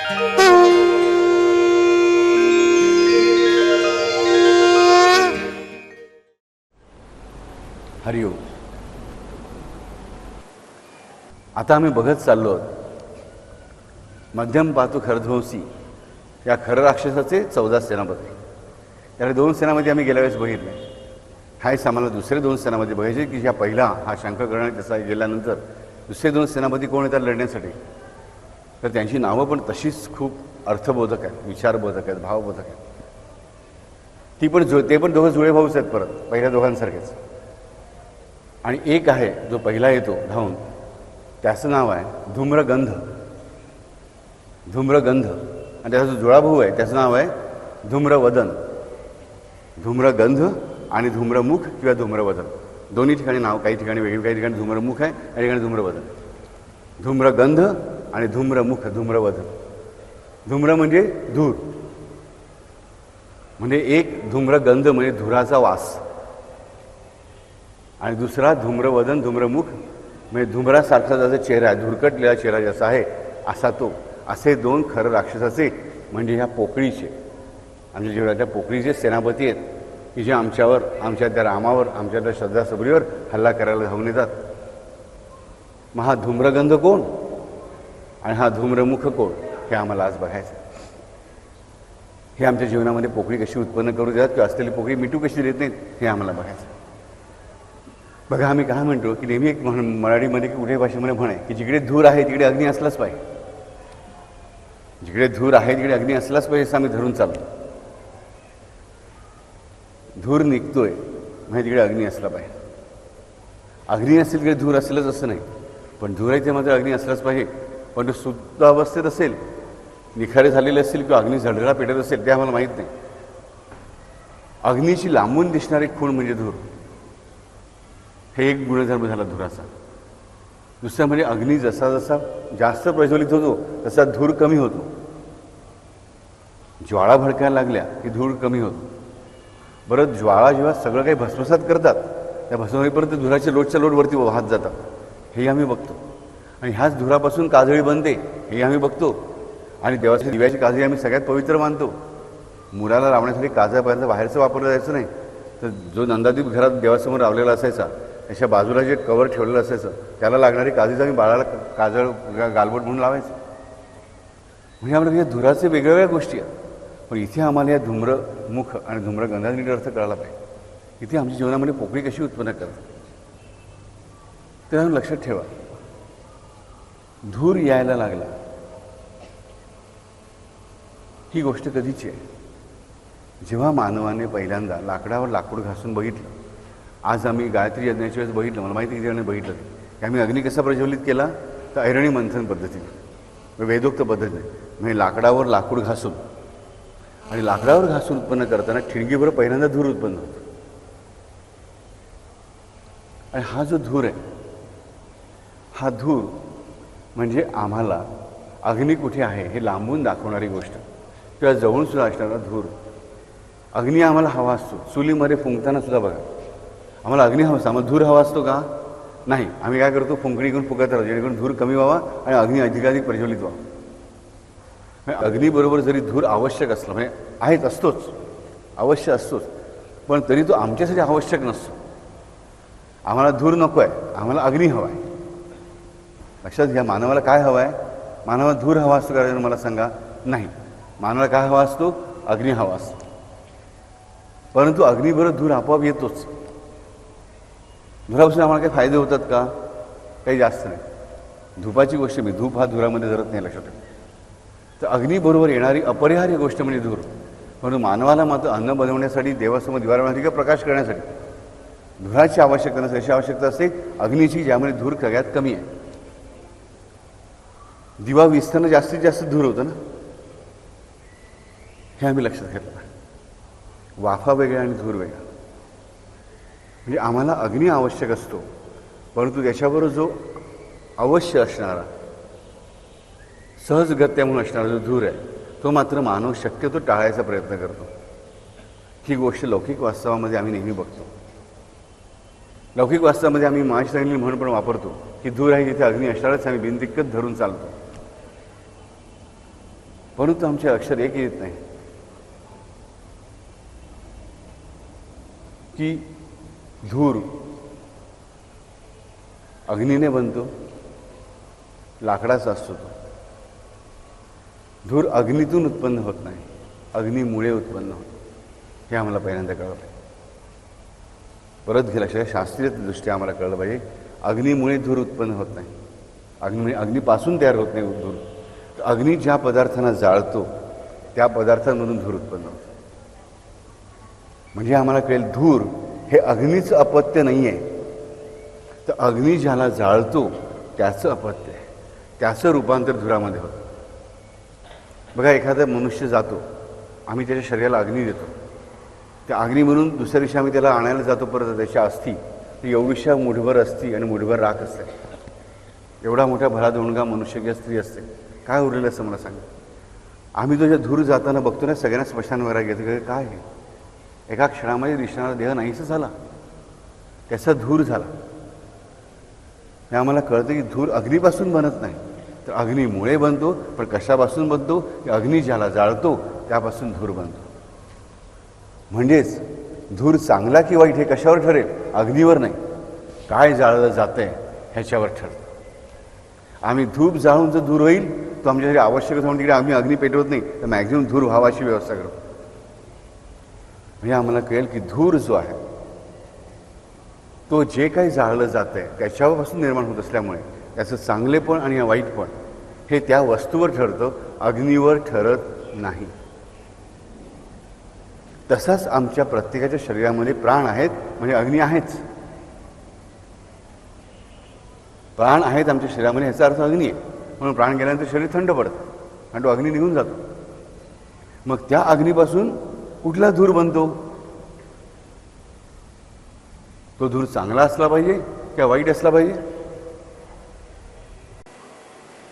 हरिओम. आता आम्ही बघत चाललो आहोत मध्यम पातू खरध्वंसी या खर राक्षसाचे 14 सेनापती. त्याकडे 2 सेनापती आम्ही गेल्या वेळेस बघितले. हाच आम्हाला दुसरे 2 सेनापती बघायचे की ज्या पहिला हा शंकर करण्यात त्याचा गेल्यानंतर दुसरे 2 सेनापती कोण येतात लढण्यासाठी. तर त्यांची नावं पण तशीच खूप अर्थबोधक आहेत, विचारबोधक आहेत, भावबोधक आहेत. ते पण दोघं जुळे भाऊच आहेत परत पहिल्या दोघांसारखेच. आणि एक आहे जो पहिला येतो धावून, त्याचं नाव आहे धूम्रगंध. धूम्रगंध. आणि त्याचा जो जुळा भाऊ आहे त्याचं नाव आहे धूम्रवदन. धूम्रगंध आणि धूम्रमुख किंवा धूम्रवदन दोन्ही ठिकाणी नाव, काही ठिकाणी वेगळी, काही ठिकाणी धूम्रमुख आहे, काही ठिकाणी धूम्रवदन. धूम्रगंध आणि धूम्रमुख, धूम्रवदन. धूम्र म्हणजे धूर, म्हणजे एक धूम्रगंध म्हणजे धुराचा वास, आणि दुसरा धूम्रवदन, धूम्रमुख म्हणजे धुम्रासारखा ज्याचा चेहरा आहे, धुरकटलेला चेहरा जसा आहे असा तो. असे 2 खरं राक्षसाचे म्हणजे ह्या पोकळीचे, आमच्या जीवनाच्या पोकळीचे सेनापती आहेत की जे आमच्यावर, आमच्या त्या रामावर, आमच्या त्या श्रद्धा सबरीवर हल्ला करायला धावून येतात. मग हा धूम्रगंध कोण आणि हा धूम्रमुख कोण हे आम्हाला आज बघायचं. हे आमच्या जीवनामध्ये पोकळी कशी उत्पन्न करू देतात किंवा असलेली पोकळी मिटू कशी देत नाहीत हे आम्हाला बघायचं. बघा, आम्ही काय म्हणतो की नेहमी एक मराठीमध्ये की कुठे भाषेमध्ये म्हण आहे की जिकडे धूर आहे तिकडे अग्नी असलाच पाहिजे. जिकडे धूर आहे तिकडे अग्नी असलाच पाहिजे असं आम्ही धरून चालतो. धूर निघतोय म्हणजे तिकडे अग्नी असला पाहिजे. अग्नी असेल तिकडे धूर असेलच असं नाही, पण धूर आहे ते मात्र अग्नी असलाच पाहिजे. पण तो सुप्त अवस्थेत असेल, निखारे झालेले असेल किंवा अग्नी झळझळा पेटत असेल ते आम्हाला माहीत नाही. अग्नीची लांबून दिसणारी खूण म्हणजे धूर, हे एक गुणधर्म झाला धुराचा. दुसरं म्हणजे अग्नी जसा जसा जास्त प्रज्वलित होतो तसा धूर कमी होतो. ज्वाळा भडकायला लागल्या की धूर कमी होतो. बरं, ज्वाळा जेव्हा सगळं काही भस्मसात करतात त्या भस्मसातीपर्यंत धुराचे लोटच्या लोटवरती वाहत जातात हेही आम्ही बघतो. आणि ह्याच धुरापासून काजळी बनते हेही आम्ही बघतो. आणि देवाच्या दिव्याची काजळी आम्ही सगळ्यात पवित्र मानतो. मुलाला लावण्यासाठी काजळापर्यंत बाहेरचं वापरलं जायचं नाही. तर जो नंदादीप घरात देवासमोर लावलेला असायचा त्याच्या बाजूला जे कवर ठेवलेलं असायचं त्याला लागणारी काजळीचं आम्ही बाळाला काजळ गालबोट म्हणून लावायचं. म्हणजे आम्हाला या धुराचे वेगवेगळ्या गोष्टी आहेत. पण इथे आम्हाला या धूम्रमुख आणि धूम्रगंधाचा नीट अर्थ कळायला पाहिजे. इथे आमच्या जीवनामध्ये पोकळी कशी उत्पन्न करतात ते आम्ही लक्षात ठेवा. धूर यायला लागला ही गोष्ट कधीची आहे? जेव्हा मानवाने पहिल्यांदा लाकडावर लाकूड घासून बघितलं. आज आम्ही गायत्री यज्ञाच्या वेळेस बघितलं, मला माहिती किती जणांनी बघितलं की आम्ही अग्नी कसा प्रज्वलित केला तर ऐरणी मंथन पद्धतीने, वेदोक्त पद्धतीने, म्हणजे लाकडावर लाकूड घासून. आणि लाकडावर घासून उत्पन्न करताना ठिणगीभर पहिल्यांदा धूर उत्पन्न होतो. आणि हा जो धूर आहे हा धूर म्हणजे आम्हाला अग्नी कुठे आहे हे लांबून दाखवणारी गोष्ट किंवा जवळून सुद्धा असणारा धूर. अग्नी आम्हाला हवा असतो. चुलीमध्ये फुंकताना सुद्धा बघा आम्हाला अग्नी हवा असतो. आम्हाला धूर हवा असतो का? नाही. आम्ही काय करतो, फुंकणी घेऊन फुकत राहतो जेणेकरून धूर कमी व्हावा आणि अग्नी अधिकाधिक प्रज्वलित व्हावा. अग्नीबरोबर जरी धूर आवश्यक असला, म्हणजे आहेत, असतोच, अवश्य असतोच, पण तरी तो आमच्यासाठी आवश्यक नसतो. आम्हाला धूर नको आहे, आम्हाला अग्नी हवा आहे. लक्षात घ्या, मानवाला काय हवं आहे? मानवाला धूर हवा असतो का मला सांगा? नाही. मानवाला काय हवा असतो? अग्नी हवा असतो. परंतु अग्नीबरोबर धूर आपोआप येतोच. धुरापासून आम्हाला काही फायदे होतात का? काही जास्त नाही. धूपाची गोष्ट मी, धूप हा धुरामध्ये जरत नाही, लक्षात ठेवा. तर अग्नीबरोबर येणारी अपरिहार्य गोष्ट म्हणजे धूर. परंतु मानवाला मात्र अन्न बनवण्यासाठी, देवासमोर दिवा लावण्यासाठी किंवा प्रकाश करण्यासाठी धुराची आवश्यकता नसते. अशी आवश्यकता असते अग्नीची, ज्यामुळे धूर सगळ्यात कमी आहे. दिवा विजताना जास्तीत जास्त धूर होतं ना, हे आम्ही लक्षात घेतलं. वाफा वेगळा आणि धूर वेगळा. म्हणजे आम्हाला अग्नी आवश्यक असतो, परंतु त्याच्याबरोबर जो अवश्य असणारा, सहजगत्या म्हणून असणारा जो धूर आहे तो मात्र मानव शक्यतो टाळायचा प्रयत्न करतो. ही गोष्ट लौकिक वास्तवामध्ये आम्ही नेहमी बघतो. लौकिक वास्तवामध्ये आम्ही माशी सांगितली म्हणून पण वापरतो की धूर आहे जिथे अग्नी असणारच आम्ही बिनदिक्कत धरून चालतो. परंतु आमचे अक्षर एक येत नाही की धूर अग्नीने बनतो, लाकडाचा असतो तो. धूर अग्नीतून उत्पन्न होत नाही, अग्नीमुळे उत्पन्न होतो. हे आम्हाला पहिल्यांदा कळलं पाहिजे. परत घे लक्षात, शास्त्रीय दृष्ट्या आम्हाला कळलं पाहिजे अग्नीमुळे धूर उत्पन्न होत नाही. अग्नीपासून तयार होत नाही धूर. अग्नी ज्या पदार्थांना जाळतो त्या पदार्थांमधून धूर उत्पन्न होतो. म्हणजे आम्हाला कळेल धूर हे अग्नीचं अपत्य नाही आहे, तर अग्नी ज्याला जाळतो त्याचं अपत्य आहे, त्याचं रूपांतर धुरामध्ये होतं. बघा, एखादा मनुष्य जातो, आम्ही त्याच्या शरीराला अग्नी देतो, त्या अग्नी म्हणून दुसऱ्या दिवशी आम्ही त्याला आणायला जातो परत त्याच्या अस्थी, ती एवढीशा मुठभर असती आणि मुठभर राख असते. एवढा मोठा भरादोणगा मनुष्य किंवा स्त्री असते, काय उरलेलं असं मला सांगा. आम्ही तो ज्या धूर जाताना बघतो ना, सगळ्यांना स्मशान वगैरे घेतो, काय आहे एका क्षणामध्ये दिसणारा देह नाहीसा झाला, त्याचा धूर झाला. हे आम्हाला कळतं की धूर अग्नीपासून बनत नाही, तर अग्नीमुळे बनतो. पण कशापासून बनतो? की अग्नी ज्याला जाळतो त्यापासून धूर बनतो. म्हणजेच धूर चांगला की वाईट हे कशावर ठरेल? अग्नीवर नाही, काय जाळलं जातंय ह्याच्यावर ठरतं. आम्ही धूप जाळून जर धूर होईल तो आमच्यासाठी आवश्यक म्हणून तिकडे आम्ही अग्नी पेटवत नाही, तर मॅक्झिमम धूर व्हावाची व्यवस्था करतो. म्हणजे आम्हाला कळेल की धूर जो आहे तो जे काही जाळलं जातं आहे त्याच्यापासून निर्माण होत असल्यामुळे त्याचं चांगलेपण आणि वाईटपण हे त्या वस्तूवर ठरतं, अग्नीवर ठरत नाही. तसाच आमच्या प्रत्येकाच्या शरीरामध्ये प्राण आहेत, म्हणजे अग्नी आहेच. प्राण आहेत आमच्या शरीरामध्ये, ह्याचा अर्थ अग्नी आहे. म्हणून प्राण गेल्यानंतर शरीर थंड पडतं आणि तो अग्नी निघून जातो. मग त्या अग्नीपासून कुठला धूर बनतो? तो धूर चांगला असला पाहिजे किंवा वाईट असला पाहिजे?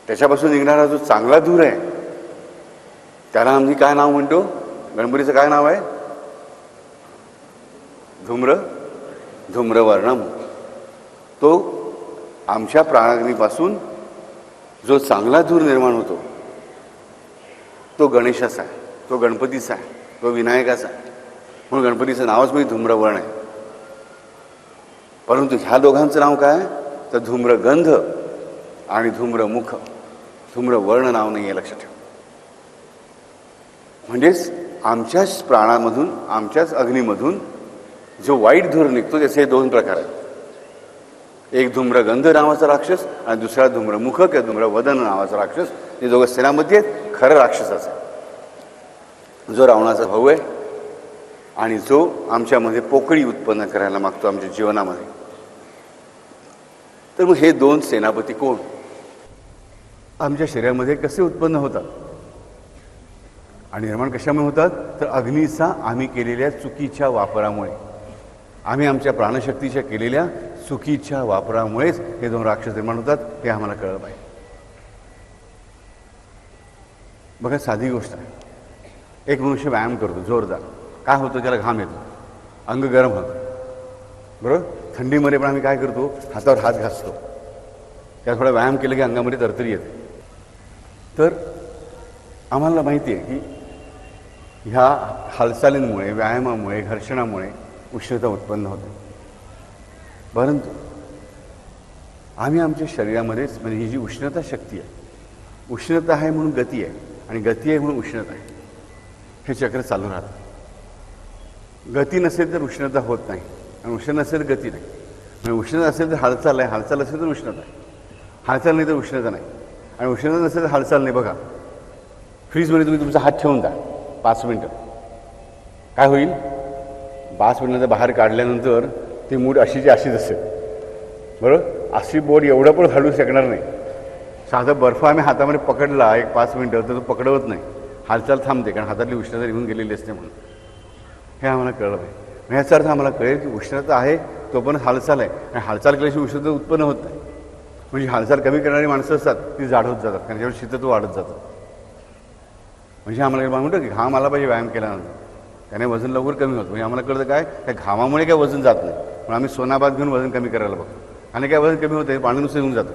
त्याच्यापासून निघणारा जो चांगला धूर आहे त्याला आम्ही काय नाव म्हणतो? गणपतीचं काय नाव आहे? धूम्रवर्णम. तो आमच्या प्राणाग्नीपासून जो चांगला धूर निर्माण होतो तो गणेशाचा आहे, तो गणपतीचा आहे, तो विनायकाचा आहे. म्हणून गणपतीचं नावच म्हणजे धूम्रवर्ण आहे. परंतु ह्या दोघांचं नाव काय? तर धूम्रगंध आणि धूम्रमुख. धूम्रवर्ण नाव नाही आहे, लक्षात ठेवा. म्हणजेच आमच्याच प्राणामधून, आमच्याच अग्नीमधून जो वाईट धूर निघतो त्याचे दोन प्रकार आहेत. एक धूम्रगंध नावाचा राक्षस आणि दुसरा धूम्रमुख किंवा धूम्रवदन नावाचा राक्षस. हे दोघं सेनामध्ये आहेत. खरं राक्षसाचा जो रावणाचा भाऊ आहे आणि जो आमच्यामध्ये पोकळी उत्पन्न करायला मागतो आमच्या जीवनामध्ये. तर मग हे दोन सेनापती कोण? आमच्या शरीरामध्ये कसे उत्पन्न होतात आणि निर्माण कशामुळे होतात? तर अग्नीचा आम्ही केलेल्या चुकीच्या वापरामुळे, आम्ही आमच्या प्राणशक्तीच्या केलेल्या चुकीच्या वापरामुळेच हे दोन राक्षस निर्माण होतात. हे आम्हाला कळलं पाहिजे. बघा, साधी गोष्ट आहे. एक मनुष्य व्यायाम करतो जोरदार, काय होतं? त्याला घाम येतो, अंग गरम होतं, बरोबर? थंडीमध्ये पण आम्ही काय करतो? हातावर हात घासतो. त्या थोडा व्यायाम केलं की अंगामध्ये तरतरी येते. तर आम्हाला माहिती आहे की ह्या हालचालींमुळे, व्यायामामुळे, घर्षणामुळे उष्णता उत्पन्न होते. परंतु आम्ही आमच्या शरीरामध्येच, म्हणजे ही जी उष्णता शक्ती आहे, उष्णता आहे म्हणून गती आहे आणि गती आहे म्हणून उष्णता आहे, हे चक्र चालू राहतं. गती नसेल तर उष्णता होत नाही आणि उष्ण नसेल तर गती नाही. म्हणजे उष्णता असेल तर हालचाल आहे, हालचाल असेल तर उष्णता आहे, हालचाल नाही तर उष्णता नाही, आणि उष्णता नसेल तर हालचाल नाही. बघा, फ्रीजमध्ये तुम्ही तुमचा हात ठेवून द्या 5 मिनटं, काय होईल? 5 मिनिटांनंतर बाहेर काढल्यानंतर ती मूठ अशीची अशीच असेल, बरोबर? अशी बोट एवढं पण हलवू शकणार नाही. साधा बर्फ आम्ही हातामध्ये पकडला एक 5 मिनटं तर तो पकडवत नाही, हालचाल थांबते, कारण हातातली उष्णता निघून गेलेली असते म्हणून. हे आम्हाला कळलं पाहिजे. ह्याचा अर्थ आम्हाला कळेल की उष्णता आहे तोपर्यंत हालचाल आहे, आणि हालचाल केल्याशिवाय उष्णता उत्पन्न होत नाही. म्हणजे हालचाल कमी करणारी माणसं असतात ती जाड होत जातात, कारण त्याच्यावर शीतत्व वाढत जातं. म्हणजे आम्हाला म्हणतो की घाम आला पाहिजे व्यायाम केल्यानंतर, त्याने वजन लवकर कमी होतं. म्हणजे आम्हाला कळतं काय, त्या घामामुळे काय वजन जात नाही, पण आम्ही सोनाबाद घेऊन वजन कमी करायला बघतो. आणि काय वजन कमी होतं? पाणी नुसतं येऊन जातं.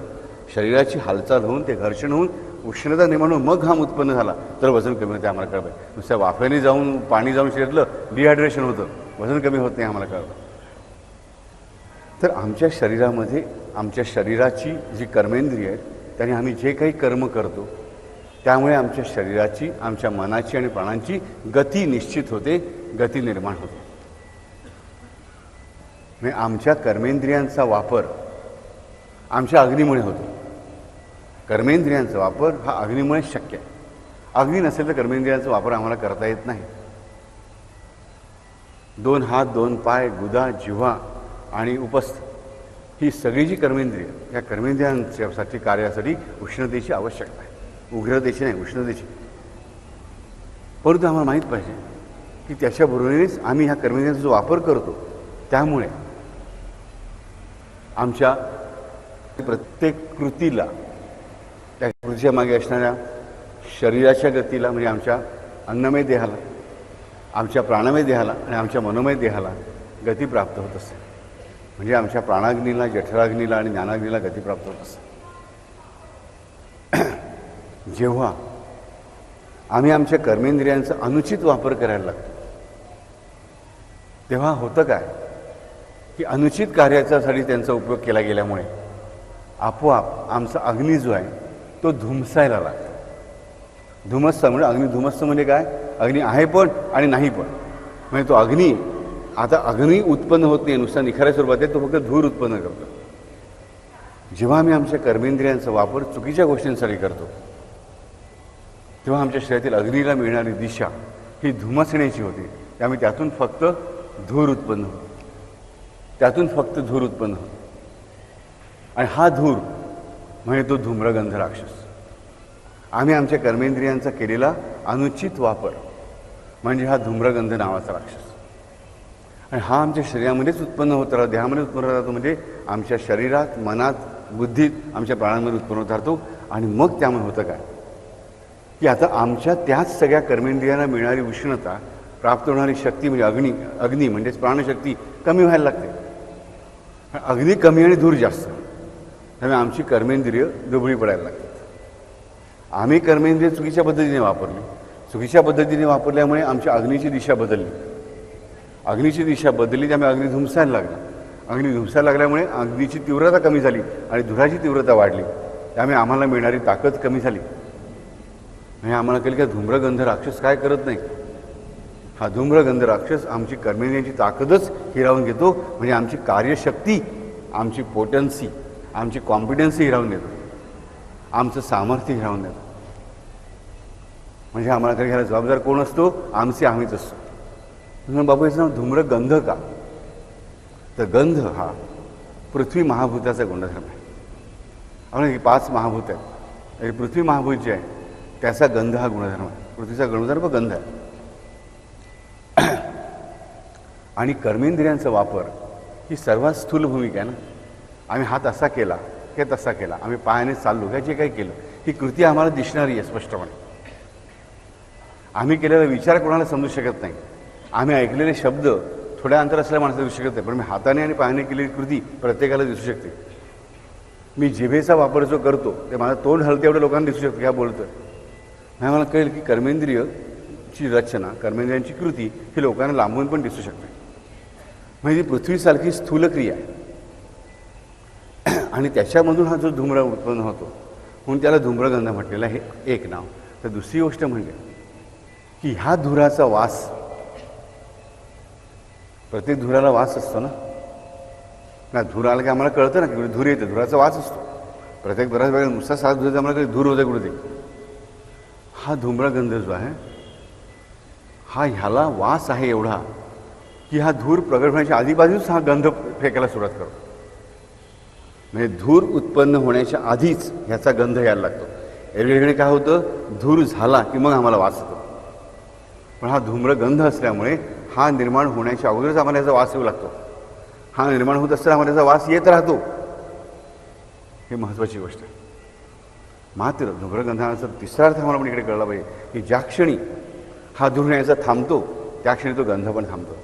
शरीराची हालचाल होऊन ते घर्षण होऊन उष्णता निर्माण होऊन मग घाम उत्पन्न झाला तर वजन कमी होते आम्हाला कळलं. नुसत्या वाफेने जाऊन पाणी जाऊन शरीरातलं डिहायड्रेशन होतं, वजन कमी होत नाही आम्हाला कळलं. तर आमच्या शरीरामध्ये आमच्या शरीराची जी कर्मेंद्रिय आहेत त्याने आम्ही जे काही कर्म करतो त्यामुळे आमच्या शरीराची, आमच्या मनाची आणि प्राणांची गती निश्चित होते, गती निर्माण होते. म्हणजे आमच्या कर्मेंद्रियांचा वापर आमच्या अग्नीमुळे होतो. कर्मेंद्रियांचा वापर हा अग्नीमुळे शक्य आहे. अग्नी नसेल तर कर्मेंद्रियांचा वापर आम्हाला करता येत नाही. 2 हात, 2 पाय, गुदा, जिव्हा आणि उपस्थ ही सगळी जी कर्मेंद्रिय, या कर्मेंद्रियांसाठी कार्यासाठी उष्णतेची आवश्यकता आहे. उग्रतेची नाही, उष्णतेची. परंतु आम्हाला माहीत पाहिजे की त्याच्याबरोबरच आम्ही ह्या कर्मेंद्रियांचा जो वापर करतो त्यामुळे आमच्या प्रत्येक कृतीला, त्या कृतीच्या मागे असणाऱ्या शरीराच्या गतीला म्हणजे आमच्या अन्नमय देहाला, आमच्या प्राणमय देहाला आणि आमच्या मनोमय देहाला गती प्राप्त होत असते. म्हणजे आमच्या प्राणाग्नीला, जठराग्नीला आणि ज्ञानाग्नीला गती प्राप्त होत असते. जेव्हा आम्ही आमच्या कर्मेंद्रियांचा अनुचित वापर करायला लागतो तेव्हा होतं काय की अनुचित कार्याच्यासाठी त्यांचा उपयोग केला गेल्यामुळे आपोआप आमचा अग्नी जो आहे तो धुमसायला लागतो. धुमस्त म्हणजे अग्नी धुमस्त म्हणजे काय? अग्नी आहे पण आणि नाही पण. म्हणजे तो अग्नी आता अग्नी उत्पन्न होत नाही, नुसता निखाऱ्या स्वरूपात आहे, तो फक्त धूर उत्पन्न करतो. जेव्हा आम्ही आमच्या कर्मेंद्रियांचा वापर चुकीच्या गोष्टींसाठी करतो तेव्हा आमच्या शरीरातील अग्नीला मिळणारी दिशा ही धुमसण्याची होती. त्यामुळे त्यातून फक्त धूर उत्पन्न होतो, त्यातून फक्त धूर उत्पन्न होतो. आणि हा धूर म्हणजे तो धूम्रगंध राक्षस. आम्ही आमच्या कर्मेंद्रियांचा केलेला अनुचित वापर म्हणजे हा धूम्रगंध नावाचा राक्षस. आणि हा आमच्या शरीरामध्येच उत्पन्न होत राहतो, देहामध्ये उत्पन्न राहतो. म्हणजे आमच्या शरीरात, मनात, बुद्धीत, आमच्या प्राणांमध्ये उत्पन्न होत राहतो. आणि मग त्यामुळे होतं काय की आता आमच्या त्याच सगळ्या कर्मेंद्रियांना मिळणारी उष्णता, प्राप्त होणारी शक्ती म्हणजे अग्नी म्हणजेच प्राणशक्ती कमी व्हायला लागते. अग्नी कमी आणि धूर जास्त, त्यामुळे आमची कर्मेंद्रिय दुबळी पडायला लागतात. आम्ही कर्मेंद्रिय चुकीच्या पद्धतीने वापरली. चुकीच्या पद्धतीने वापरल्यामुळे आमच्या अग्नीची दिशा बदलली. अग्नीची दिशा बदलली त्यामुळे अग्नी धुमसायला लागला. अग्नी धुमसायला लागल्यामुळे अग्नीची तीव्रता कमी झाली आणि धुराची तीव्रता वाढली. त्यामुळे आम्हाला मिळणारी ताकद कमी झाली. म्हणजे आम्हाला कळलं की धूम्रगंध राक्षस काय करत नाही. हा धूम्रगंध राक्षस आमची कर्मेंद्रियांची ताकदच हिरावून घेतो. म्हणजे आमची कार्यशक्ती, आमची पोटन्सी, आमची कॉम्पिटन्सी हिरावून घेतो, आमचं सामर्थ्य हिरावून देतो. म्हणजे आम्हाला तरी ह्याला जबाबदार कोण असतो? आम्हीच असतो. म्हणून बाबू याचं नाव धूम्रगंध का? तर गंध हा पृथ्वी महाभूताचा गुणधर्म आहे. आपण 5 महाभूत आहेत. पृथ्वी महाभूत जे आहे त्याचा गंध हा गुणधर्म आहे. पृथ्वीचा गुणधर्म गंध आहे. आणि कर्मेंद्रियांचा वापर ही सर्वात स्थूल भूमिका आहे ना. आम्ही हात असा केला की तसा केला, आम्ही पायाने चाललो काय जे काही केलं, ही कृती आम्हाला दिसणारी आहे स्पष्टपणे. आम्ही केलेला विचार कोणाला समजू शकत नाही. आम्ही ऐकलेले शब्द थोड्या अंतर असलेल्या माणसाला दिसू शकत नाही, पण मी हाताने आणि पायाने केलेली कृती प्रत्येकाला दिसू शकते. मी जिभेचा वापर जो करतो ते माझं तोंड हलते एवढ्या लोकांना दिसू शकतो, ह्या बोलतोय. नाही मला कळेल की कर्मेंद्रियची रचना, कर्मेंद्रियांची कृती ही लोकांना लांबून पण दिसू शकते. म्हणजे ती पृथ्वीसारखी स्थूल क्रिया आहे. आणि त्याच्यामधून हा जो धूम्र उत्पन्न होतो म्हणून त्याला धूम्रगंध म्हटलेला हे एक नाव. तर दुसरी गोष्ट म्हणजे की ह्या धुराचा वास, प्रत्येक धुराला वास असतो ना. धूर आला की आम्हाला कळतं ना की धूर येते, धुराचा वास असतो. प्रत्येक बऱ्याच वेळेला नुसता साथ धुराचा आम्हाला कधी धूर होते कुठे. हा धूम्रगंध जो आहे हा ह्याला वास आहे एवढा की हा धूर प्रगट होण्याच्या आधीपासूनच हा गंध फेकायला सुरुवात करतो. म्हणजे धूर उत्पन्न होण्याच्या आधीच ह्याचा गंध यायला लागतो. एरवीकडे काय होतं, धूर झाला की मग आम्हाला वास येतो. पण हा धूम्रगंध असल्यामुळे हा निर्माण होण्याच्या अगोदरच आम्हाला याचा वास येऊ लागतो. हा निर्माण होत असताना आम्हाला याचा वास येत राहतो. ही महत्त्वाची गोष्ट आहे. मात्र धूम्रगंधाचा तिसरा अर्थ आम्हाला पण इकडे कळला पाहिजे की ज्या क्षणी हा धूर यायचा थांबतो त्या क्षणी तो गंध पण थांबतो.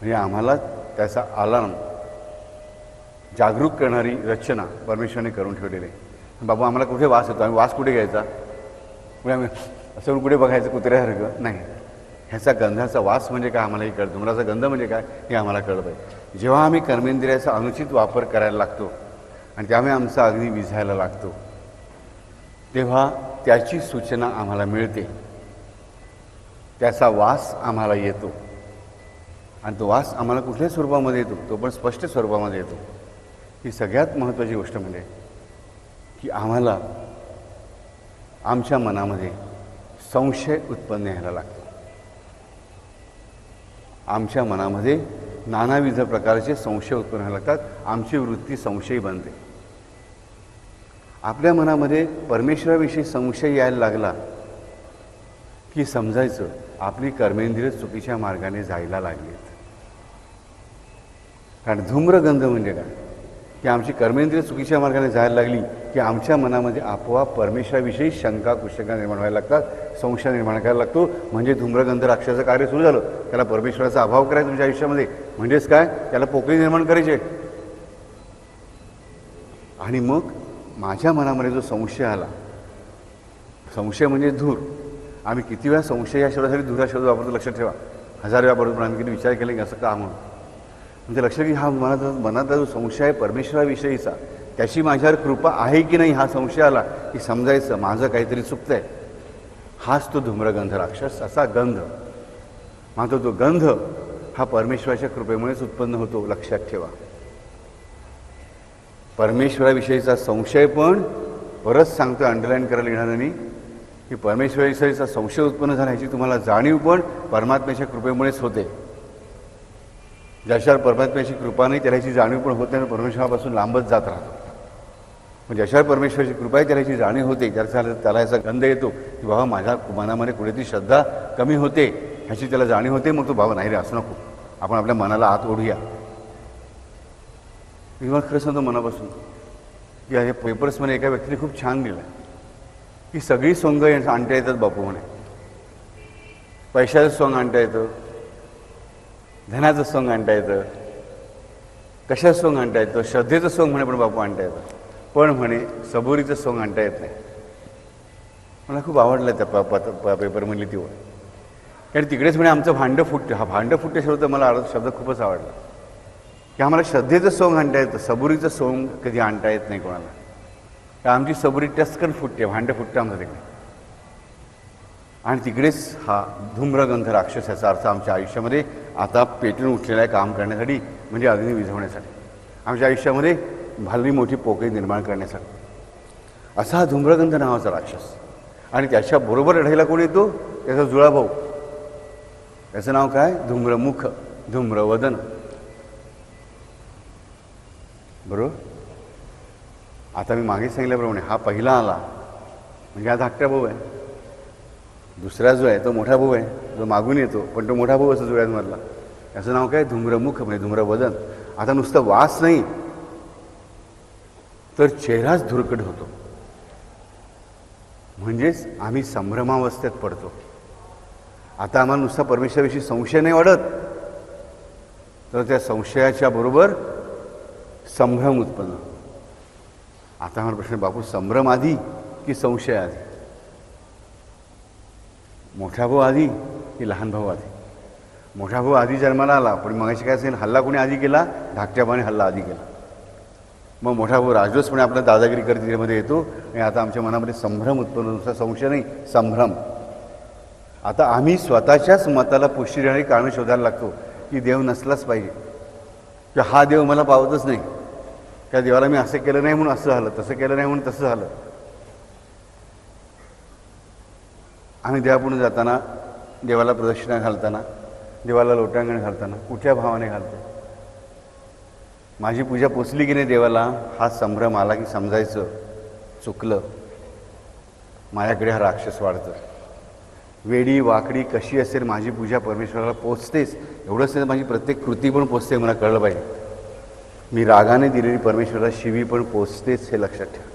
म्हणजे आम्हाला त्याचा अलार्म जागरूक करणारी रचना परमेश्वराने करून ठेवलेली आहे. बाबा आम्हाला कुठे वास येतो, आम्ही वास कुठे घ्यायचा, कुठे आम्ही असं कुठे बघायचं कुत्र्यासारखं नाही. ह्याचा गंधाचा वास म्हणजे काय आम्हालाही कळतं, धुम्राचा गंध म्हणजे काय हे आम्हाला कळलं पाहिजे. जेव्हा आम्ही कर्मेंद्रियाचा अनुचित वापर करायला लागतो आणि त्यामुळे आमचा अग्नी विझायला लागतो, तेव्हा त्याची सूचना आम्हाला मिळते, त्याचा वास आम्हाला येतो. आणि तो वास आम्हाला कुठल्या स्वरूपामध्ये येतो, तो पण स्पष्ट स्वरूपामध्ये येतो. ही सगळ्यात महत्त्वाची गोष्ट म्हणजे की आम्हाला आमच्या मनामध्ये संशय उत्पन्न व्हायला लागतो. आमच्या मनामध्ये नानाविध प्रकारचे संशय उत्पन्न व्हायला लागतात. आमची वृत्ती संशयी बनते. आपल्या मनामध्ये परमेश्वराविषयी संशय यायला लागला की समजायचं आपली कर्मेंद्रिय चुकीच्या मार्गाने जायला लागलीत. कारण धूम्रगंध म्हणजे काय, की आमची कर्मेंद्रिय चुकीच्या मार्गाने जायला लागली की आमच्या मनामध्ये आपोआप परमेश्वराविषयी शंका कुशंका निर्माण व्हायला लागतात, संशय निर्माण करायला लागतो. म्हणजे धूम्रगंध राक्षसाचं कार्य सुरू झालं. त्याला परमेश्वराचा अभाव करायचा तुमच्या आयुष्यामध्ये, म्हणजेच काय, त्याला पोकळी निर्माण करायचे. आणि मग माझ्या मनामध्ये जो संशय आला, संशय म्हणजे धूर. आम्ही किती वेळा संशय या शब्दासाठी धुरा शब्द वापरतो, लक्षात ठेवा. 1000 वेळा बरोबर आम्ही किती विचार केला की असं का म्हणून. म्हणजे लक्षात की हा मनातला जो संशय आहे परमेश्वराविषयीचा, त्याची माझ्यावर कृपा आहे की नाही हा संशय आला की समजायचं माझं काहीतरी चुकतं आहे. हाच तो धूम्रगंध राक्षस असा गंध. मात्र तो गंध हा परमेश्वराच्या कृपेमुळेच उत्पन्न होतो, लक्षात ठेवा. परमेश्वराविषयीचा संशय पण, परत सांगतो अंडरलाईन करायला येणार नाही, की परमेश्वराविषयीचा संशय उत्पन्न झाला ह्याची तुम्हाला जाणीव पण परमात्म्याच्या कृपेमुळेच होते. ज्याच्यावर परमात्म्याची कृपा नाही त्याला ह्याची जाणीव पण होत नाही, परमेश्वरापासून लांबच जात राहतो. पण ज्याच्यावर परमेश्वराची कृपा आहे त्याला ह्याची जाणीव होते, त्याला याचा गंध येतो की बाबा माझ्या मनामध्ये कुठेतरी श्रद्धा कमी होते, ह्याची त्याला जाणीव होते. मग तो बाबा नाही रे असं नको, आपण आपल्या मनाला आत ओढूया. मी तुम्हाला खरं सांगतो मनापासून की हे पेपर्समध्ये एका व्यक्तीने खूप छान दिलं की सगळी सोंग यांचं आणता येतात बापू म्हणे. पैशाचं सोंग आणता येतं, धनाचं सोंग आणता येतं, कशाचं सोंग आणता येतं, श्रद्धेचं सोंग म्हणे पण बापू आणता येतं, पण म्हणे सबुरीचं सोंग आणता येत नाही. मला खूप आवडलं त्या पेपरमधली ती ओळ. कारण तिकडेच म्हणे आमचं भांडं फुटतं. हा भांडं फुटते शब्द मला शब्द खूपच आवडला की आम्हाला श्रद्धेचं सोंग आणता येतं, सबुरीचं सोंग कधी आणता येत नाही कोणाला. तर आमची सबुरी टस्कन फुटते, भांडं फुटतं आमचं तिकडे. आणि तिकडेच हा धूम्रगंध राक्षस याचा अर्थ आमच्या आयुष्यामध्ये आता पेटून उठलेला आहे काम करण्यासाठी, म्हणजे अग्नी विझवण्यासाठी, आमच्या आयुष्यामध्ये भली मोठी पोकळी निर्माण करण्यासाठी. असा हा धूम्रगंध नावाचा राक्षस. आणि त्याच्याबरोबर लढाईला कोण येतो, त्याचा जुळा भाऊ. त्याचं नाव काय, धूम्रमुख, धूम्रवदन. बरोबर. आता मी मागे सांगितल्याप्रमाणे हा पहिला आला म्हणजे हा धाकटा भाऊ आहे. दुसरा जो आहे तो मोठा भाऊ आहे, जो मागून येतो, पण तो मोठा भाऊ असं जुळ्यांमधला. त्याचं नाव काय, धूम्रमुख म्हणजे धूम्रवदन. आता नुसतं वास नाही तर चेहराच धुरकट होतो. म्हणजेच आम्ही संभ्रमावस्थेत पडतो. आता आम्हाला नुसता परमेश्वराविषयी संशय नाही वाढत, तर त्या संशयाच्या बरोबर संभ्रम उत्पन्न. आता आम्हाला प्रश्न, बापू संभ्रम आधी की संशय आधी, मोठा भाऊ आधी की लहान भाऊ आधी? मोठा भाऊ आधी जन्माला आला, पण मगाशी काय असेल, हल्ला कोणी आधी केला, धाकट्या भावाने हल्ला आधी केला. मग मोठा भाऊ राजरोसपणे आपला दादागिरी करत त्यामध्ये येतो आणि आता आमच्या मनामध्ये संभ्रम उत्पन्न, नुसता संशय नाही, संभ्रम. आता आम्ही स्वतःच्याच मताला पुष्टी देणारी कारणं शोधायला लागतो की देव नसलाच पाहिजे, की हा देव मला पावतच नाही, त्या देवाला मी असं केलं नाही म्हणून असं झालं, तसं केलं नाही म्हणून तसं झालं. आम्ही देवापुढे जाताना, देवाला प्रदक्षिणा घालताना, देवाला लोटांगण घालताना कुठल्या भावाने घालतो, माझी पूजा पोचली की नाही देवाला, हा संभ्रम आला की समजायचं चुकलं, माझ्याकडे हा राक्षस वाढतो. वेडी वाकडी कशी असेल माझी पूजा परमेश्वराला पोचतेच, एवढंच नाही माझी प्रत्येक कृती पण पोचते, मला कळलं पाहिजे. मी रागाने दिलेली परमेश्वराला शिवी पण पोचतेच, हे लक्षात ठेवा.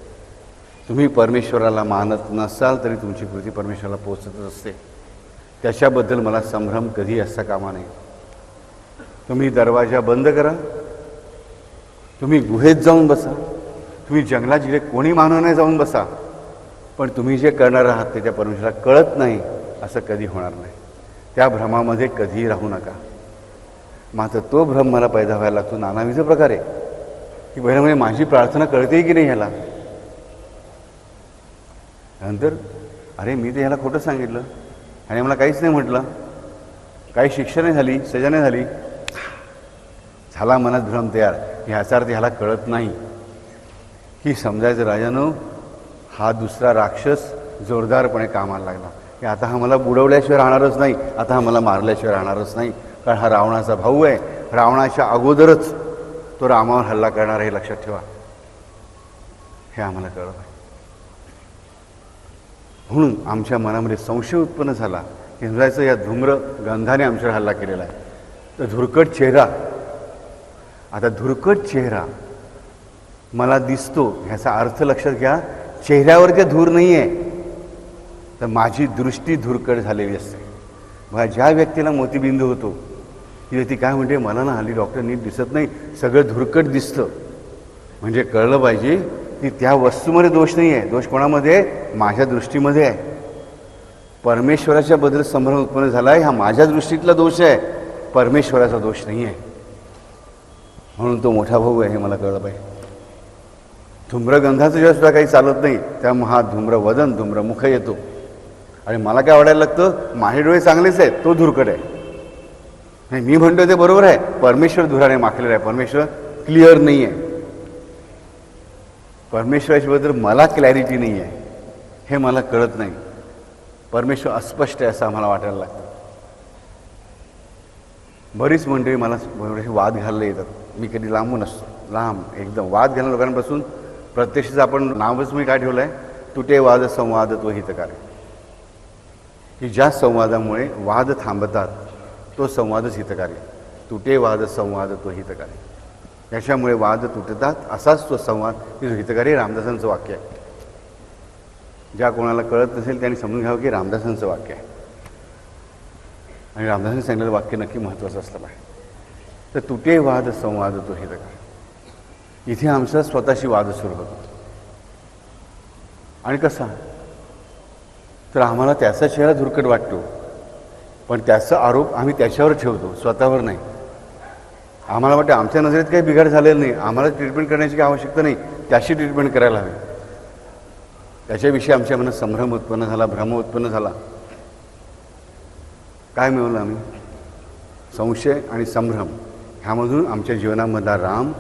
तुम्ही परमेश्वराला मानत नसाल तरी तुमची कृती परमेश्वराला पोचतच असते. त्याच्याबद्दल मला संभ्रम कधी असता कामा नये. तुम्ही दरवाजा बंद करा, तुम्ही गुहेत जाऊन बसा, तुम्ही जंगलात जिथे कोणी मानव नाही जाऊन बसा, पण तुम्ही जे करणार आहात ते त्या परमेश्वराला कळत नाही असं कधी होणार नाही. त्या भ्रमामध्ये कधीही राहू नका. मात्र तो भ्रम मला पैदा व्हायला लागतो नानाविध प्रकारे, की बरं म्हणजे माझी प्रार्थना कळतेही की नाही ह्याला. नंतर अरे मी ते ह्याला खोटं सांगितलं आणि मला काहीच नाही म्हटलं, काही शिक्षा नाही झाली, सजा नाही झाली. झाला मनात भ्रम तयार, ह्याचा अर्थ ह्याला कळत नाही. की समजायचं राजानो, हा दुसरा राक्षस जोरदारपणे कामाला लागला, की आता हा मला बुडवल्याशिवाय राहणारच नाही, आता हा मला मारल्याशिवाय राहणारच नाही. कारण हा रावणाचा भाऊ आहे, रावणाच्या अगोदरच तो रामावर हल्ला करणार हे लक्षात ठेवा. हे आम्हाला कळलं पाहिजे. म्हणून आमच्या मनामध्ये संशय उत्पन्न झाला की समजायचं या धूम्र गंधाने आमच्यावर हल्ला केलेला आहे. तर धुरकट चेहरा, आता धुरकट चेहरा मला दिसतो ह्याचा अर्थ लक्षात घ्या, चेहऱ्यावर ते धूर नाही आहे, तर माझी दृष्टी धुरकट झालेली असते. बघा, ज्या व्यक्तीला मोतीबिंदू होतो ती व्यक्ती काय म्हणते, मला ना हल्ली डॉक्टर नीट दिसत नाही, सगळं धुरकट दिसतं. म्हणजे कळलं पाहिजे की त्या वस्तूमध्ये दोष नाही आहे, दोष कोणामध्ये आहे? माझ्या दृष्टीमध्ये आहे. परमेश्वराच्या बद्दल संभ्रम उत्पन्न झाला आहे, हा माझ्या दृष्टीतला दोष आहे, परमेश्वराचा दोष नाही आहे. म्हणून तो मोठा भाऊ आहे हे मला कळलं पाहिजे. धूम्रगंधाचं जेव्हा सुद्धा काही चालत नाही तेव्हा हा धूम्रवदन धूम्रमुख येतो. आणि मला काय आवडायला लागतं, माझे डोळे चांगलेच आहेत, तो धुरकट आहे. नाही, मी म्हणतो ते बरोबर आहे, परमेश्वर धुराने माखलेला आहे, परमेश्वर क्लिअर नाही आहे, परमेश्वराच्या बद्दल मला क्लॅरिटी नाही आहे, हे मला कळत नाही, परमेश्वर अस्पष्ट आहे असं आम्हाला वाटायला लागतं. बरीच मंडळी मला वाद घालले येतात. मी कधी लांबून असतो, लांब एकदम वाद घालणाऱ्या लोकांपासून. प्रत्यक्षच आपण नावच मी काय ठेवलं आहे, तुटे वाद संवाद तो हितकारी, की ज्या संवादामुळे वाद थांबतात तो संवादच हितकारी. तुटे वाद संवाद तो हितकारी, याच्यामुळे वाद तुटतात असाच तो संवाद की जो हितकारी. रामदासांचं वाक्य आहे. ज्या कोणाला कळत नसेल त्यांनी समजून घ्यावं की रामदासांचं वाक्य आहे, आणि रामदासांनी सांगितलेलं वाक्य नक्की महत्त्वाचं असलं पाहिजे. तर तुटे वाद संवाद तो हितकारी, इथे आमचा स्वतःशी वाद सुरू होतो. आणि कसा, तर आम्हाला त्याचा चेहरा धुरकट वाटतो, पण त्याचा आरोप आम्ही त्याच्यावर ठेवतो, स्वतःवर नाही. आम्हाला वाटतं आमच्या नजरेत काही बिघाड झालेला नाही, आम्हाला ट्रीटमेंट करण्याची काही आवश्यकता नाही, त्याची ट्रीटमेंट करायला हवी. त्याच्याविषयी आमच्या मनात संभ्रम उत्पन्न झाला, भ्रम उत्पन्न झाला. काय मिळवलं आम्ही? संशय आणि संभ्रम ह्यामधून आमच्या जीवनामधला राम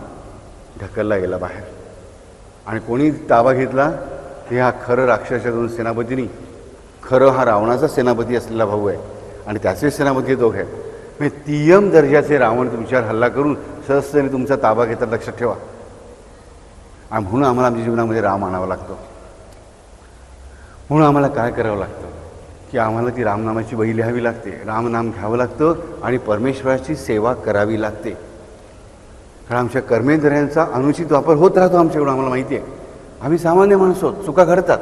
ढकलला गेला बाहेर. आणि कोणी ताबा घेतला की हा खरं राक्षसाच्या दोन सेनापतींनी, खरं हा रावणाचा सेनापती असलेला भाऊ आहे आणि त्याचे सेनापती दोघे आहेत. म्हणजे तियम दर्जाचे रावण तुमच्यावर हल्ला करून सहजतेने तुमचा ताबा घेतात, लक्षात ठेवा. आणि म्हणून आम्हाला आमच्या जीवनामध्ये राम आणावा लागतो. म्हणून आम्हाला काय करावं लागतं की आम्हाला ती रामनामाची वही लिहावी लागते, रामनाम घ्यावं लागतं आणि परमेश्वराची सेवा करावी लागते. कारण आमच्या कर्मेंद्रियांचा अनुचित वापर होत राहतो आमच्याकडून, आम्हाला माहिती आहे. आम्ही सामान्य माणसं आहोत, चुका घडतात.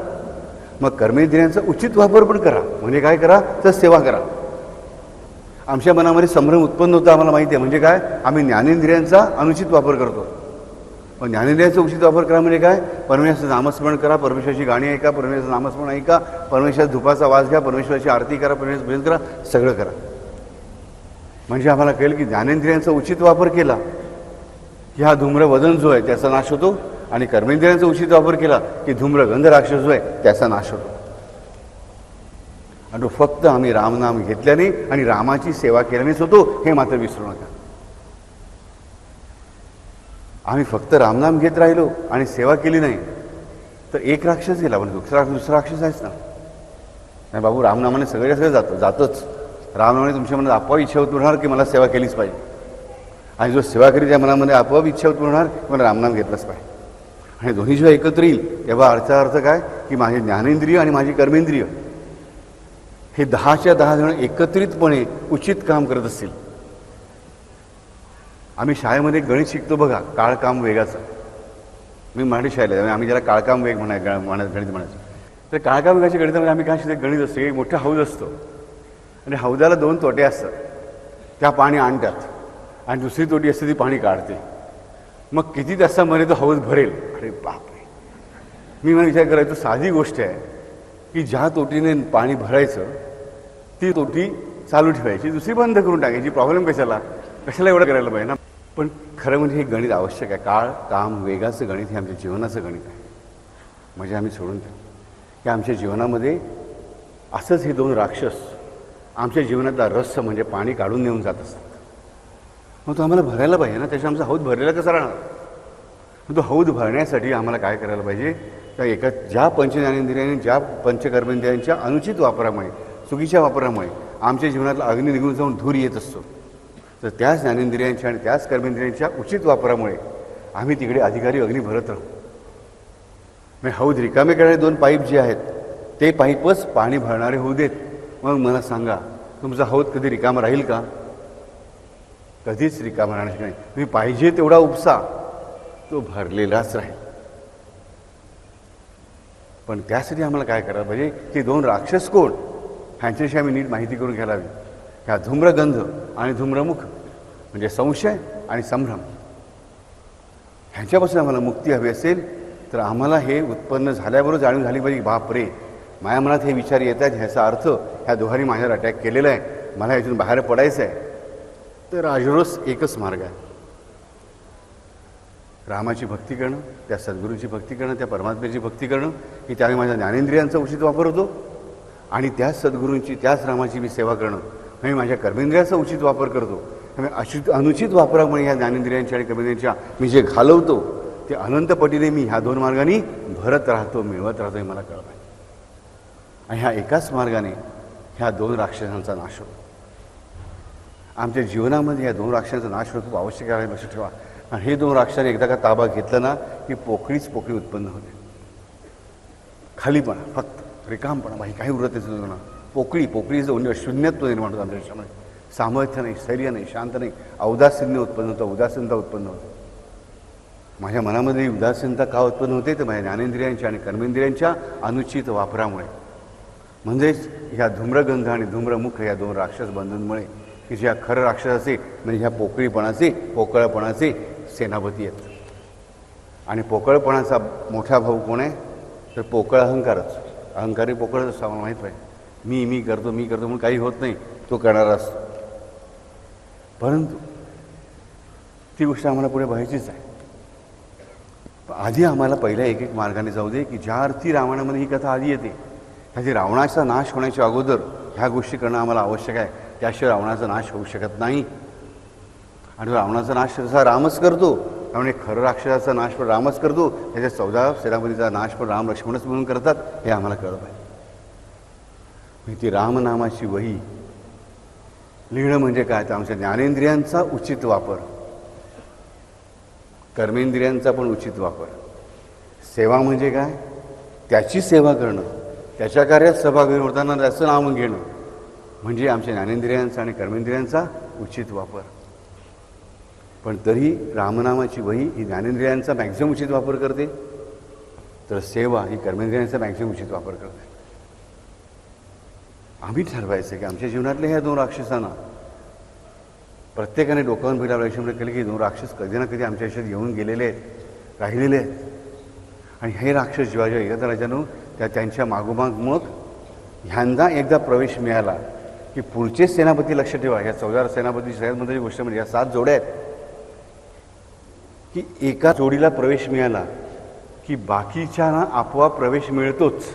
मग कर्मेंद्रियांचा उचित वापर पण करा. म्हणजे काय करा, तर सेवा करा. आमच्या मनामध्ये संभ्रम उत्पन्न होतं, आम्हाला माहिती आहे. म्हणजे काय, आम्ही ज्ञानेंद्रियांचा अनुचित वापर करतो. पण ज्ञानेंद्रियांचा उचित वापर करा म्हणजे काय, परमेश्वराचं नामस्मरण करा, परमेश्वराची गाणी ऐका, परमेश्वराचं नामस्मरण ऐका, परमेश्वराच्या धुपाचा वास घ्या, परमेश्वराची आरती करा, परमेश्वर भजन करा, सगळं करा. म्हणजे आम्हाला कळेल की ज्ञानेंद्रियांचा उचित वापर केला की हा धूम्रवदन जो आहे त्याचा नाश होतो, आणि कर्मेंद्रियांचा उचित वापर केला की धूम्रगंध राक्षस जो आहे त्याचा नाश होतो. आणि तो फक्त आम्ही रामनाम घेतल्याने आणि रामाची सेवा केल्यानेच होतो, हे मात्र विसरू नका. आम्ही फक्त रामनाम घेत राहिलो आणि सेवा केली नाही तर एक राक्षस गेला, पण दुसरा राक्षस आहेच ना. नाही बाबू, रामनामाने सगळं जातंच. रामनामाने तुमच्या मनात आपोआप इच्छा होणार की मला सेवा केलीच पाहिजे, आणि जो सेवा करी त्या मनामध्ये आपोआप इच्छा होणार की मला रामनाम घेतलंच पाहिजे. आणि दोन्ही जेव्हा एकत्र येईल तेव्हा अर्थ काय की माझे ज्ञानेंद्रिय आणि माझी कर्मेंद्रिय हे 10च्या 10 जण एकत्रितपणे उचित काम करत असतील. आम्ही शाळेमध्ये गणित शिकतो बघा, काळकाम वेगाचं. मी मराठी शाळेला, आम्ही ज्याला काळकाम वेग गणित म्हणायचं. तर काळकाम वेगाच्या गणितामध्ये आम्ही काय शिकतो, गणित असतो, एक मोठा हौद असतो आणि हौदाला 2 तोटे असतात. त्या पाणी आणतात आणि दुसरी तोटी असते ती पाणी काढते. मग किती तासामध्ये तो हौद भरेल. अरे बापरे. मी मला विचार करायचो साधी गोष्ट आहे की ज्या तोटीने पाणी भरायचं ती तोटी चालू ठेवायची, दुसरी बंद करून टाकायची. प्रॉब्लेम कशाला एवढं करायला पाहिजे ना. पण खरं म्हणजे हे गणित आवश्यक आहे. काळ काम वेगाचं गणित हे आमच्या जीवनाचं गणित आहे. म्हणजे आम्ही सोडून द्या की आमच्या जीवनामध्ये असंच हे दोन राक्षस आमच्या जीवनातला रस म्हणजे पाणी काढून नेऊन जात असतात. मग तो आम्हाला भरायला पाहिजे ना. त्याच्या आमचा हौद भरलेला कसा राहणार. मग तो हौद भरण्यासाठी आम्हाला काय करायला पाहिजे. तर ज्या पंचज्ञानेंद्रियांनी ज्या पंचकर्मेंद्रियांच्या अनुचित वापरामुळे चुकीच्या वापरामुळे आमच्या जीवनातला अग्नी निघून जाऊन धूर येत असतो, तर त्याच ज्ञानेंद्रियांच्या आणि त्याच कर्मेंद्रियांच्या उचित वापरामुळे आम्ही तिकडे अधिकारी अग्नी भरत राहू. मग हौद रिकामे करणारे दोन पाईप जे आहेत ते पाईपच पाणी भरणारे होऊ देत. मग मला सांगा तुमचा हौद कधी रिकामा राहील का. कधीच रिकामा राहणार नाही. तुम्ही पाहिजे तेवढा उपसा तो भरलेलाच राहील. पण त्यासाठी आम्हाला काय करायला पाहिजे की दोन राक्षस कोण ह्यांच्याशी आम्ही नीट माहिती करून घ्यायला हवी. ह्या धूम्रगंध आणि धूम्रमुख म्हणजे संशय आणि संभ्रम ह्यांच्यापासून आम्हाला मुक्ती हवी असेल तर आम्हाला हे उत्पन्न झाल्याबरोबर जाणीव झाली पाहिजे. बाप रे, माझ्या मनात हे विचार येत आहेत, ह्याचा अर्थ ह्या दोघांनी माझ्यावर अटॅक केलेला आहे, मला ह्यातून बाहेर पडायचं आहे. तर राजरोस एकच मार्ग आहे. रामाची भक्ती करणं, त्या सद्गुरूंची भक्ती करणं, त्या परमात्म्याची भक्ती करणं की त्यावेळी माझ्या ज्ञानेंद्रियांचा उचित वापर होतो आणि त्याच सद्गुरूंची त्याच रामाची मी सेवा करणं म्हणजे माझ्या कर्मेंद्रियाचा उचित वापर करतो. अनुचित वापरामुळे ह्या ज्ञानेंद्रियांच्या आणि कर्मेंद्रियांच्या मी जे घालवतो ते अनंतपटीने मी ह्या दोन मार्गाने भरत राहतो, मिळवत राहतो हे मला कळलं आहे. आणि ह्या एकाच मार्गाने ह्या दोन राक्षसांचा नाश होतो. आमच्या जीवनामध्ये ह्या दोन राक्षसांचा नाश होतो खूप आवश्यक आहे. लक्षात ठेवा. आणि हे दोन राक्षसांनी एकदा का ताबा घेतला ना की पोकळीच पोकळी उत्पन्न होते. खालीपणा, फक्त रिकामपणा, बाई काही उरत येतो ना. पोकळी शून्यत्व निर्माण होतं आमच्या देशामध्ये. सामर्थ्य नाही, स्थैर्य नाही, शांत नाही, औदासीन्य उत्पन्न होतं, उदासीनता उत्पन्न होते. माझ्या मनामध्ये उदासीनता का उत्पन्न होते तर माझ्या ज्ञानेंद्रियांच्या आणि कर्मेंद्रियांच्या अनुचित वापरामुळे. म्हणजेच ह्या धूम्रगंध आणि धूम्रमुख या दोन राक्षस बंधूंमुळे की ज्या खरं राक्षसाचे म्हणजे ह्या पोकळपणाचे सेनापती आहेत. आणि पोकळपणाचा मोठा भाऊ कोण आहे तर पोकळ अहंकारच. अहंकारी पोकळच असतो. आम्हाला माहीत पाहिजे. मी करतो म्हणून काही होत नाही, तो करणारा असतो. परंतु ती गोष्ट आम्हाला पुढे बघायचीच आहे. आधी आम्हाला पहिल्या एक मार्गाने जाऊ दे की ज्या अर्थी रामायणामध्ये ही कथा आधी येते त्याची रावणाचा नाश होण्याच्या अगोदर ह्या गोष्टी करणं आम्हाला आवश्यक आहे. त्याशिवाय रावणाचा नाश होऊ शकत नाही. आणि रावणाचा नाश तसा रामच करतो. त्यामुळे खरं राक्षसाचा नाश पण रामच करतो. त्याच्या 14 सेनापतीचा नाश पण राम लक्ष्मणच म्हणून करतात हे आम्हाला कळलं पाहिजे. ती रामनामाची वही लिहिणं म्हणजे काय तर आमच्या ज्ञानेंद्रियांचा उचित वापर, कर्मेंद्रियांचा पण उचित वापर. सेवा म्हणजे काय त्याची सेवा करणं, त्याच्या कार्यात सहभागी होताना त्याचं नाम घेणं म्हणजे आमच्या ज्ञानेंद्रियांचा आणि कर्मेंद्रियांचा उचित वापर. पण तरी रामनामाची वही ही ज्ञानेंद्रियांचा मॅक्झिमम उचित वापर करते तर सेवा ही कर्मेंद्रियांचा मॅक्झिमम उचित वापर करते. आम्ही ठरवायचं की आमच्या जीवनातल्या ह्या दोन राक्षसांना प्रत्येकाने डोक्यावर भिडावं आयुष्यामध्ये केलं की दोन राक्षस कधी ना कधी आमच्या आयुष्यात येऊन गेलेले आहेत, राहिलेले आहेत. आणि हे राक्षस जेव्हा एकदा राजानं त्यांच्या मागोमाग मग ह्यांना एकदा प्रवेश मिळाला की पुढचे सेनापती लक्ष ठेवा. ह्या 14 सेनापती सगळ्यात महत्त्वाची गोष्ट म्हणजे ह्या 7 जोड्या आहेत की एका जोडीला प्रवेश मिळाला की बाकीच्यांना आपोआप प्रवेश मिळतोच.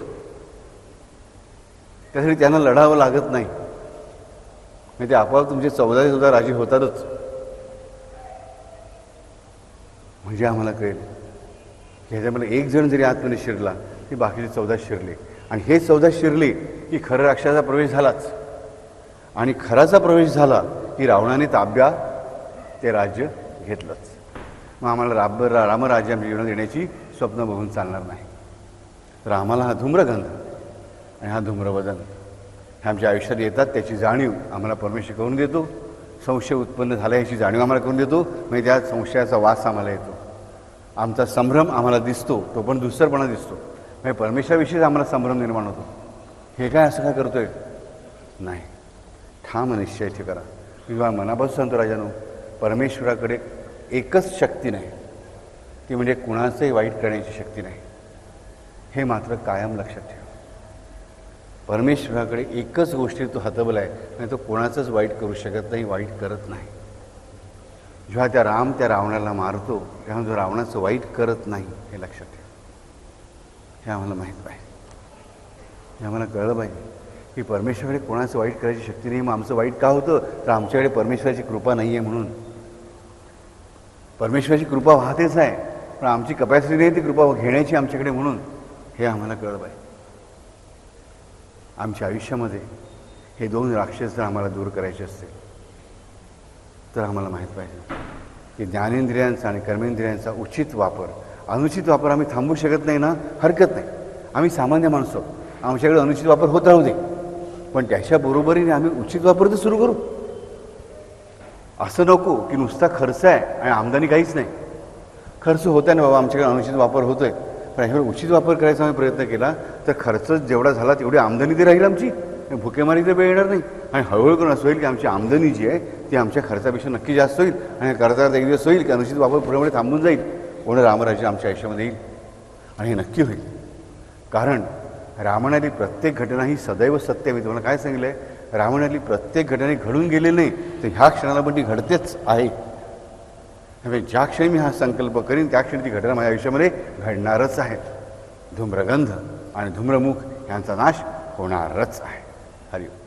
त्यासाठी त्यांना लढावं लागत नाही. म्हणजे ते आपोआप तुमचे 14 राजे होतातच. म्हणजे आम्हाला कळेल की ह्याच्यामध्ये एक जण जरी आतमध्ये शिरला की बाकीचे 14 शिरले. आणि हे 14 शिरले की खरं राक्षसाचा प्रवेश झालाच. आणि खराचा प्रवेश झाला की रावणाने ताब्या ते राज्य घेतलंच. मग आम्हाला रामराज्य आमच्या जीवनात येण्याची स्वप्न बघून चालणार नाही. तर आम्हाला हा धूम्रगंध आणि हा धूम्रवदन हे आमच्या आयुष्यात येतात. त्याची जाणीव आम्हाला परमेश्वर करून देतो. संशय उत्पन्न झाला याची जाणीव आम्हाला करून देतो. म्हणजे त्या संशयाचा वास आम्हाला येतो. आमचा संभ्रम आम्हाला दिसतो, तो पण दुसरपणा दिसतो. म्हणजे परमेश्वराविषयीच आम्हाला संभ्रम निर्माण होतो. हे काय असं काय करतोय नाही. ठाम निश्चय करा. मी तुम्हाला मनापासून सांगतो राजानो, परमेश्वराकडे एकच शक्ती नाही ती म्हणजे कुणाचंही वाईट करण्याची शक्ती नाही. हे मात्र कायम लक्षात ठेवा. परमेश्वराकडे एकच गोष्टी तो हतबल आहे, आणि तो कोणाचंच वाईट करू शकत नाही, वाईट करत नाही. जेव्हा त्या रावणाला मारतो तेव्हा जो रावणाचं वाईट करत नाही, हे लक्षात ठेवा. हे आम्हाला माहीत पाहिजे. हे आम्हाला कळलं पाहिजे की परमेश्वराकडे कोणाचं वाईट करायची शक्ती नाही. मग आमचं वाईट का होतं? तर आमच्याकडे परमेश्वराची कृपा नाही आहे म्हणून. परमेश्वराची कृपा वाहतेच आहे, पण आमची कपॅसिटी नाही ती कृपा घेण्याची आमच्याकडे म्हणून. हे आम्हाला कळलं पाहिजे. आमच्या आयुष्यामध्ये हे दोन राक्षस जर आम्हाला दूर करायचे असतील तर आम्हाला माहीत पाहिजे की ज्ञानेंद्रियांचा आणि कर्मेंद्रियांचा उचित वापर, अनुचित वापर आम्ही थांबवू शकत नाही ना, हरकत नाही. आम्ही सामान्य माणसं, आमच्याकडे अनुचित वापर होत राहू दे, पण त्याच्याबरोबरीने आम्ही उचित वापर तर सुरू करू. असं नको की नुसता खर्च आहे आणि आमदानी काहीच नाही. खर्च होत आहे ना बाबा, आमच्याकडे अनुचित वापर होतो आहे, पण ह्याच्यावर उचित वापर करायचा आम्ही प्रयत्न केला तर खर्च जेवढा झाला तेवढी आमदानी ते राहील आमची. भुकेमारी तर वेळ येणार नाही, आणि हळूहळू करून असं होईल की आमची आमदानी जी आहे ती आमच्या खर्चापेक्षा नक्की जास्त होईल, आणि करता एक दिवस होईल की अनुचित वापर पुढे थांबून जाईल, पूर्ण रामराज्य आमच्या आयुष्यामध्ये येईल. आणि हे नक्की होईल, कारण रामायणातली प्रत्येक घटना ही सदैव सत्य. मी तुम्हाला काय सांगितलं आहे, रामायणातली प्रत्येक घटना घडून गेलेली नाही, तर ह्या क्षणाला पण ती घडतेच आहे. त्यामुळे ज्या क्षणी मी हा संकल्प करीन त्या क्षणी ती घटना माझ्या आयुष्यामध्ये घडणारच आहे. धूम्रगंध आणि धूम्रमुख यांचा नाश होणारच आहे. हरिओम.